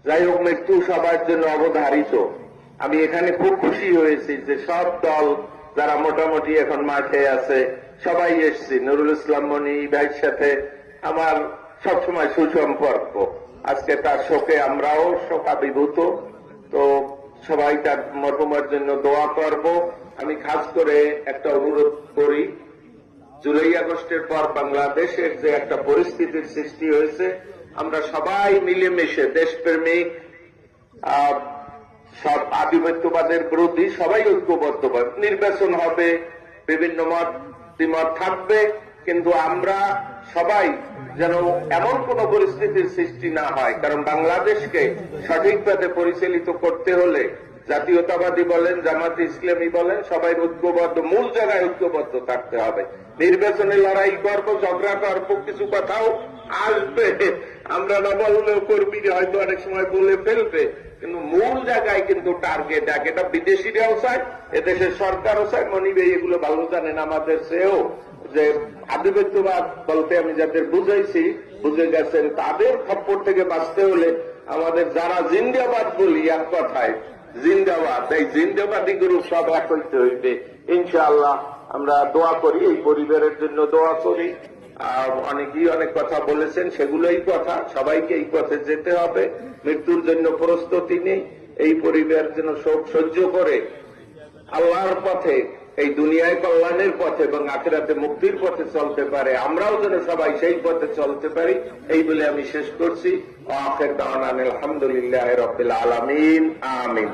যাই হোক, মৃত্যু সবার জন্য অবধারিত। আমি এখানে খুব খুশি হয়েছি যে সব দল যারা মোটামুটি এখন মাঠে আছে সবাই এসছি। নুরুল ইসলাম মনি ভাইয়ের সাথে আমার সবসময় সুসম্পর্ক। আজকে তার শোকে আমরাও শোকাভিভূত। তো সবাই তার মরহুমের জন্য দোয়া করব। আমি খাস করে একটা অনুরোধ করি, জুলাই আগস্টের পর বাংলাদেশের যে একটা পরিস্থিতির সৃষ্টি হয়েছে, আমরা সবাই মিলেমিশে দেশপ্রেমিক, সব আধিপত্যবাদের বিরোধী সবাই ঐক্যবদ্ধ। নির্বাচন হবে, বিভিন্ন মত দ্বিমত থাকবে, কিন্তু আমরা সবাই যেন এমন কোন পরিস্থিতির সৃষ্টি না হয়। কারণ বাংলাদেশকে সঠিক পথে পরিচালিত করতে হলে জাতীয়তাবাদী বলেন, জামাতে ইসলামী বলেন, সবাই ঐক্যবদ্ধ, মূল জায়গায় ঐক্যবদ্ধ থাকতে হবে। নির্বাচনে লড়াই করবো, ঝগড়া করবো, কিছু কথাও আসবে, আমরা না বললেও কর্মীরা হয়তো অনেক সময় বলে ফেলবে, কিন্তু মূল জায়গায় কিন্তু টার্গেট এক। এটা বিদেশিরাও চায়, এদেশের সরকারও চায়। মনিব এগুলো ভালো জানেন আমাদের চেয়েও, যে আধিপত্যবাদ বলতে আমি যাদের বুঝাইছি বুঝে গেছেন। তাদের খপ্পর থেকে বাঁচতে হলে আমাদের যারা জিন্দাবাদ বলি এক কথায় জিন্দাবাদ, এই জিন্দাবাদী গ্রুপ সব এক হইতে হইবে ইনশাআল্লাহ। আমরা দোয়া করি, এই পরিবারের জন্য দোয়া করি। অনেকেই অনেক কথা বলেছেন, সেগুলোই কথা। সবাইকে এই পথে যেতে হবে, মৃত্যুর জন্য প্রস্তুতি নেই। এই পরিবার যেন শোক সহ্য করে আল্লাহর পথে, এই দুনিয়ায় কল্যাণের পথে এবং আখিরাতে মুক্তির পথে চলতে পারে। আমরাও যেন সবাই সেই পথে চলতে পারি, এই বলে আমি শেষ করছি। আখির দাওয়ানা আলহামদুলিল্লাহি রাব্বিল আলামিন, আমিন।